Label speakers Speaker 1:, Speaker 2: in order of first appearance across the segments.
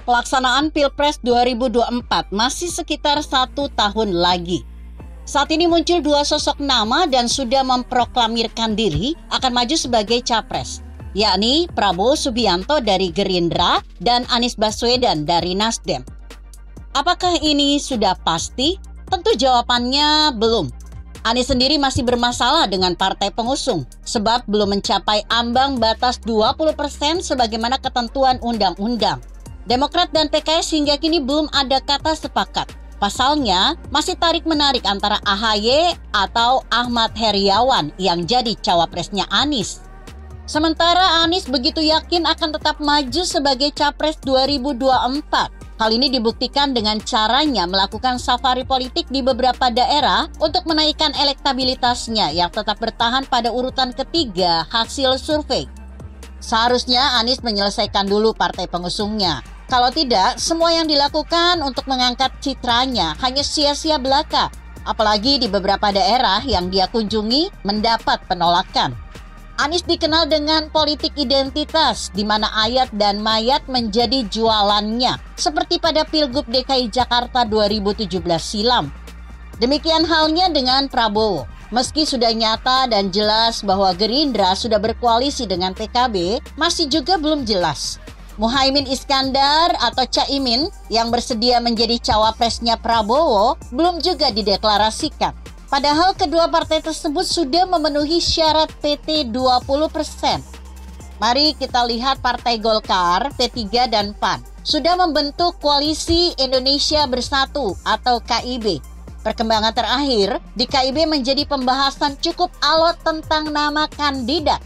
Speaker 1: Pelaksanaan Pilpres 2024 masih sekitar 1 tahun lagi. Saat ini muncul dua sosok nama dan sudah memproklamirkan diri akan maju sebagai capres, yakni Prabowo Subianto dari Gerindra dan Anies Baswedan dari Nasdem. Apakah ini sudah pasti? Tentu jawabannya belum. Anies sendiri masih bermasalah dengan partai pengusung sebab belum mencapai ambang batas 20% sebagaimana ketentuan undang-undang. Demokrat dan PKS hingga kini belum ada kata sepakat. Pasalnya, masih tarik-menarik antara AHY atau Ahmad Heriawan yang jadi cawapresnya Anies. Sementara Anies begitu yakin akan tetap maju sebagai capres 2024. Hal ini dibuktikan dengan caranya melakukan safari politik di beberapa daerah untuk menaikkan elektabilitasnya yang tetap bertahan pada urutan ketiga hasil survei. Seharusnya Anies menyelesaikan dulu partai pengusungnya. Kalau tidak, semua yang dilakukan untuk mengangkat citranya hanya sia-sia belaka. Apalagi di beberapa daerah yang dia kunjungi mendapat penolakan. Anies dikenal dengan politik identitas, di mana ayat dan mayat menjadi jualannya, seperti pada Pilgub DKI Jakarta 2017 silam. Demikian halnya dengan Prabowo. Meski sudah nyata dan jelas bahwa Gerindra sudah berkoalisi dengan PKB, masih juga belum jelas. Muhaimin Iskandar atau Caimin yang bersedia menjadi cawapresnya Prabowo belum juga dideklarasikan. Padahal kedua partai tersebut sudah memenuhi syarat PT 20%. Mari kita lihat Partai Golkar, P3 dan PAN sudah membentuk Koalisi Indonesia Bersatu atau KIB. Perkembangan terakhir di KIB menjadi pembahasan cukup alot tentang nama kandidat.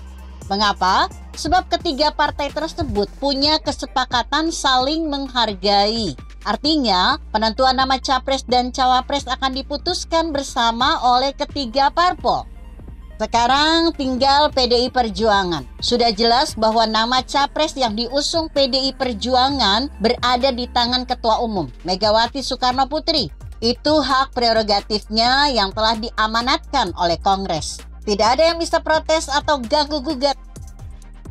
Speaker 1: Mengapa? Sebab ketiga partai tersebut punya kesepakatan saling menghargai. Artinya, penentuan nama capres dan cawapres akan diputuskan bersama oleh ketiga parpol. Sekarang tinggal PDI Perjuangan. Sudah jelas bahwa nama capres yang diusung PDI Perjuangan berada di tangan Ketua Umum, Megawati Soekarno Putri. Itu hak prerogatifnya yang telah diamanatkan oleh Kongres. Tidak ada yang bisa protes atau ganggu-gugat.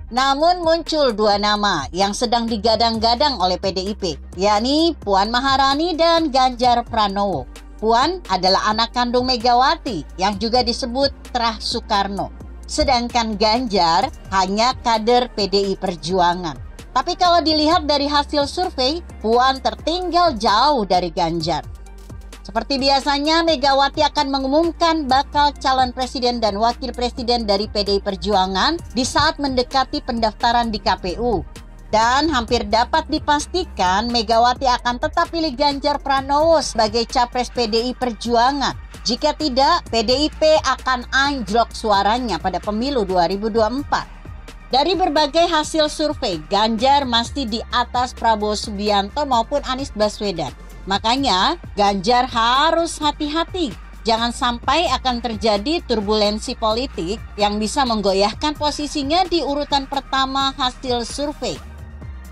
Speaker 1: Namun muncul dua nama yang sedang digadang-gadang oleh PDIP, yakni Puan Maharani dan Ganjar Pranowo. Puan adalah anak kandung Megawati yang juga disebut Trah Soekarno. Sedangkan Ganjar hanya kader PDI Perjuangan. Tapi kalau dilihat dari hasil survei, Puan tertinggal jauh dari Ganjar. Seperti biasanya, Megawati akan mengumumkan bakal calon presiden dan wakil presiden dari PDI Perjuangan di saat mendekati pendaftaran di KPU. Dan hampir dapat dipastikan Megawati akan tetap pilih Ganjar Pranowo sebagai capres PDI Perjuangan. Jika tidak, PDIP akan anjlok suaranya pada pemilu 2024. Dari berbagai hasil survei, Ganjar masih di atas Prabowo Subianto maupun Anies Baswedan. Makanya Ganjar harus hati-hati. Jangan sampai akan terjadi turbulensi politik yang bisa menggoyahkan posisinya di urutan pertama hasil survei.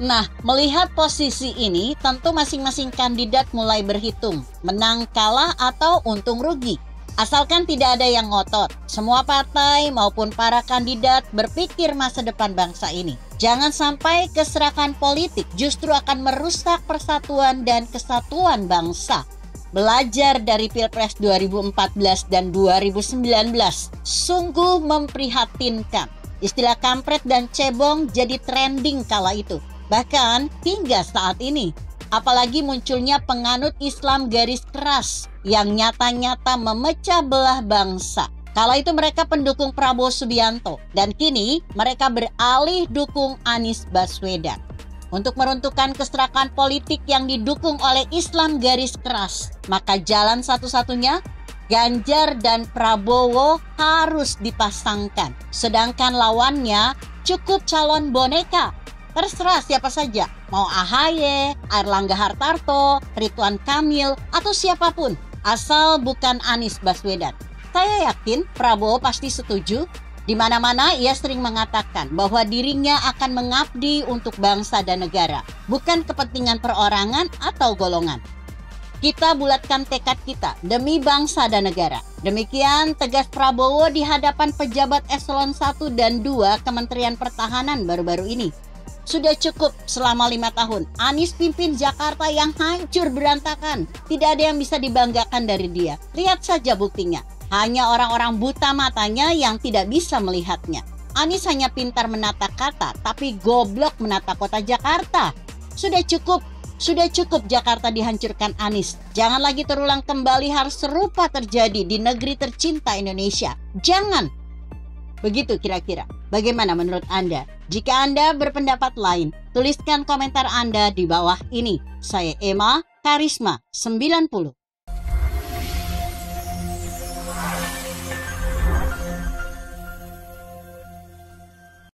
Speaker 1: Nah, melihat posisi ini, tentu masing-masing kandidat mulai berhitung menang, kalah, atau untung rugi. Asalkan tidak ada yang ngotot, semua partai maupun para kandidat berpikir masa depan bangsa ini. Jangan sampai keserakahan politik justru akan merusak persatuan dan kesatuan bangsa. Belajar dari Pilpres 2014 dan 2019 sungguh memprihatinkan. Istilah kampret dan cebong jadi trending kala itu. Bahkan hingga saat ini. Apalagi munculnya penganut Islam garis keras yang nyata-nyata memecah belah bangsa. Kala itu mereka pendukung Prabowo Subianto dan kini mereka beralih dukung Anies Baswedan. Untuk meruntuhkan keserakahan politik yang didukung oleh Islam garis keras, maka jalan satu-satunya Ganjar dan Prabowo harus dipasangkan. Sedangkan lawannya cukup calon boneka. Terserah siapa saja, mau AHY, Airlangga Hartarto, Ridwan Kamil, atau siapapun, asal bukan Anies Baswedan. Saya yakin Prabowo pasti setuju. Di mana-mana ia sering mengatakan bahwa dirinya akan mengabdi untuk bangsa dan negara, bukan kepentingan perorangan atau golongan. Kita bulatkan tekad kita demi bangsa dan negara. Demikian tegas Prabowo di hadapan pejabat eselon 1 dan 2 Kementerian Pertahanan baru-baru ini. Sudah cukup selama 5 tahun. Anies pimpin Jakarta yang hancur berantakan. Tidak ada yang bisa dibanggakan dari dia. Lihat saja buktinya. Hanya orang-orang buta matanya yang tidak bisa melihatnya. Anies hanya pintar menata kata, tapi goblok menata kota Jakarta. Sudah cukup Jakarta dihancurkan Anies. Jangan lagi terulang kembali hal serupa terjadi di negeri tercinta Indonesia. Jangan. Begitu kira-kira. Bagaimana menurut Anda? Jika Anda berpendapat lain, tuliskan komentar Anda di bawah ini. Saya Emma, Karisma 90.